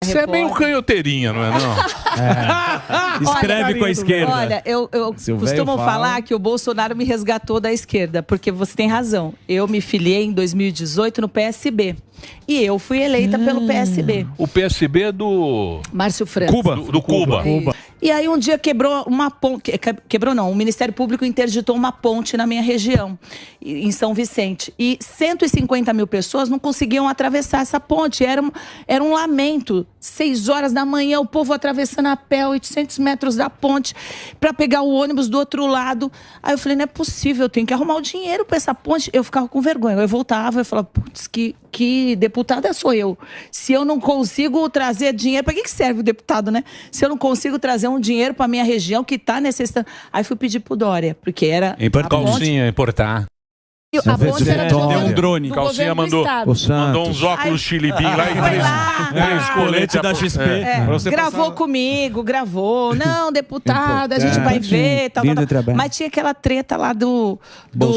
Você é meio canhoteirinha, não é não? Escreve com a esquerda. Olha, eu costumo falar que o Bolsonaro me resgatou da esquerda, porque você tem razão. Eu me filiei em 2018 no PSB. E eu fui eleita pelo PSB. O PSB é do... Márcio França. Cuba. Do Cuba. E aí um dia quebrou uma ponte, quebrou não, o Ministério Público interditou uma ponte na minha região, em São Vicente. E 150 mil pessoas não conseguiam atravessar essa ponte, era um lamento. 6 horas da manhã, o povo atravessando a pé, 800 metros da ponte, para pegar o ônibus do outro lado. Aí eu falei, não é possível, eu tenho que arrumar o dinheiro para essa ponte. Eu ficava com vergonha, eu voltava, eu falava, putz, que deputada sou eu. Se eu não consigo trazer dinheiro, para que serve o deputado, né? Se eu não consigo trazer um dinheiro para minha região que está necessitando. Aí fui pedir pro Dória, porque era Calcinha, importar. A ponte era Deu um drone. Calcinha mandou uns óculos chilibim lá e 3 coletes da XP. Gravou comigo, gravou. Não, deputada, a gente vai ver. Tal. Mas tinha aquela treta lá do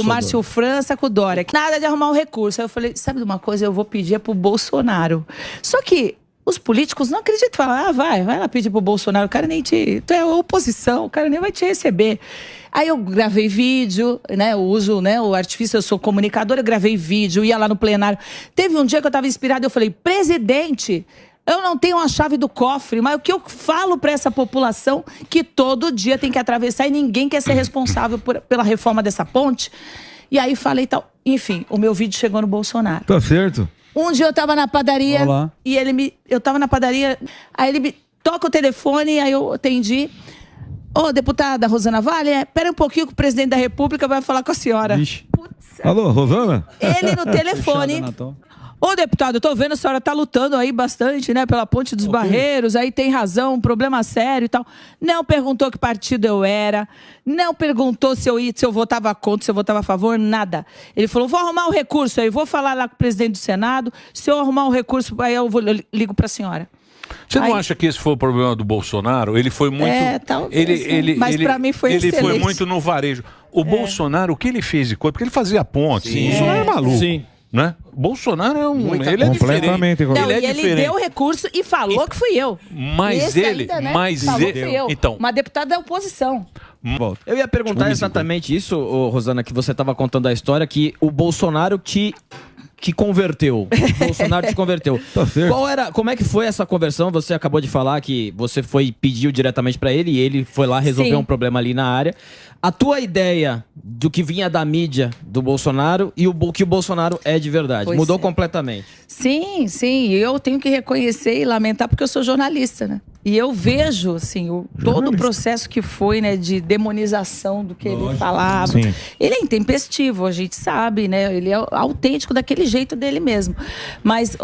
Márcio França com o Dória. Nada de arrumar um recurso. Aí eu falei, sabe de uma coisa? Eu vou pedir pro Bolsonaro. Só que os políticos não acreditam. Falam, vai lá pedir pro Bolsonaro. O cara nem te... Tu é oposição, o cara nem vai te receber. Aí eu gravei vídeo, né? Eu uso, né, o artifício, eu sou comunicadora, eu gravei vídeo, ia lá no plenário. Teve um dia que eu estava inspirada, eu falei, presidente, eu não tenho a chave do cofre, mas o que eu falo para essa população que todo dia tem que atravessar e ninguém quer ser responsável pela reforma dessa ponte? E aí falei tal. Enfim, o meu vídeo chegou no Bolsonaro. Tá certo. Um dia eu tava na padaria e eu tava na padaria, aí ele me toca o telefone, aí eu atendi. Ô, deputada Rosana Vale, pera um pouquinho que o presidente da República vai falar com a senhora. Putz, alô, Rosana? Ele no telefone. Ô, deputado, eu tô vendo a senhora tá lutando aí bastante, né, pela Ponte dos Barreiros, aí tem razão, um problema sério e tal. Não perguntou que partido eu era, não perguntou se eu votava contra, se eu votava a favor, nada. Ele falou, vou arrumar um recurso aí, vou falar lá com o presidente do Senado, se eu arrumar um recurso, aí eu ligo pra senhora. Você não acha que esse foi o problema do Bolsonaro? Ele foi muito... talvez. Mas para mim foi excelente. Ele foi muito no varejo. O Bolsonaro, o que ele fez de coisa? Porque ele fazia ponte. Isso não é maluco. Sim. Né? Bolsonaro é ele é completamente diferente. Ele deu o recurso e falou que fui eu. Mas ele... Ainda, né? Falou que fui eu. Então, uma deputada da oposição. Eu ia perguntar exatamente isso, Rosana, que você estava contando a história, que o Bolsonaro que converteu. O Bolsonaro te converteu. Como é que foi essa conversão? Você acabou de falar que você pediu diretamente para ele e ele foi lá resolver um problema ali na área. A tua ideia do que vinha da mídia do Bolsonaro e o que o Bolsonaro é de verdade mudou completamente. Sim. Eu tenho que reconhecer e lamentar porque eu sou jornalista, né? E eu vejo, assim, todo o processo que foi, né, de demonização do que ele falava. Sim. Ele é intempestivo, a gente sabe, né? Ele é autêntico daquele jeito dele mesmo. Mas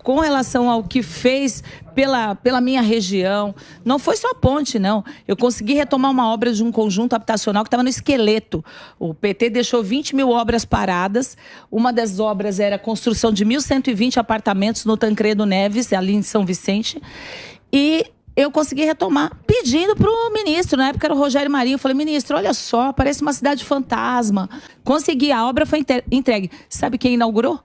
com relação ao que fez pela minha região, não foi só a ponte, não. Eu consegui retomar uma obra de um conjunto habitacional que estava no esqueleto. O PT deixou 20 mil obras paradas. Uma das obras era a construção de 1.120 apartamentos no Tancredo Neves, ali em São Vicente. E eu consegui retomar, pedindo para o ministro, na época era o Rogério Marinho, eu falei, ministro, olha só, parece uma cidade fantasma. Consegui, a obra foi entregue. Sabe quem inaugurou?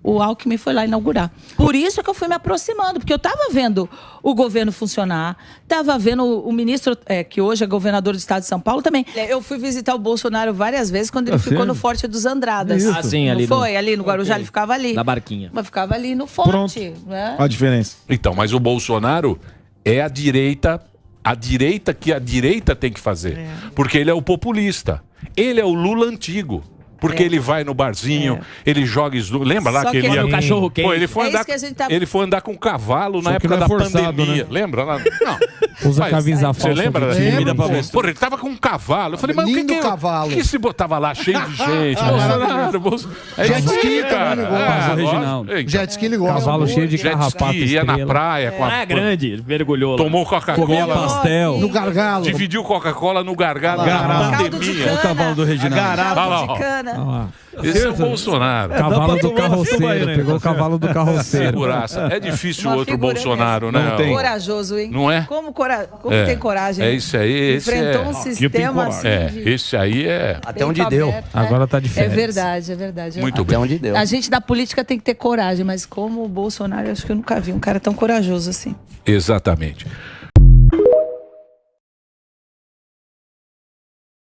O Alckmin foi lá inaugurar. Por isso é que eu fui me aproximando, porque eu estava vendo o governo funcionar, estava vendo o ministro, que hoje é governador do estado de São Paulo também. Eu fui visitar o Bolsonaro várias vezes quando ele ficou no Forte dos Andradas. Sim, ali ali no Guarujá, ele ficava ali. Na barquinha. Mas ficava ali no Forte. Né? Olha a diferença. Então, mas o Bolsonaro é a direita que a direita tem que fazer. Porque ele é o populista. Ele é o Lula antigo. Porque ele vai no barzinho, ele joga... Lembra lá que ele ia... cachorro quente. Pô, ele foi andar com um cavalo na época da pandemia. Né? Lembra? Não. Usa camisa falsa. Você lembra? Pô, ele tava com um cavalo. Eu falei, mas o que cavalo. que se botava lá cheio de gente? Jet ski, cara. Original. Jet ski ele gosta. Cavalo cheio de carrapato. Ia na praia com a... grande, mergulhou lá. Tomou Coca-Cola. Pastel. No gargalo. Dividiu Coca-Cola no gargalo. Caldo de Pandemia. cana. O cavalo do Reginaldo. Caldo de cana. Esse é o Bolsonaro. Cavalo do carroceiro, pegou o cavalo do carroceiro. Figuraça. É difícil Uma outro figura Bolsonaro, né? Não tem. Corajoso, hein? Não é? Como É. tem coragem? É isso aí. Esse Enfrentou é... um sistema assim. Esse aí é... Até onde deu. Agora tá de É férias. verdade, é verdade. Muito Até bem. onde deu. A gente da política tem que ter coragem, mas como o Bolsonaro, eu acho que eu nunca vi um cara tão corajoso assim. Exatamente.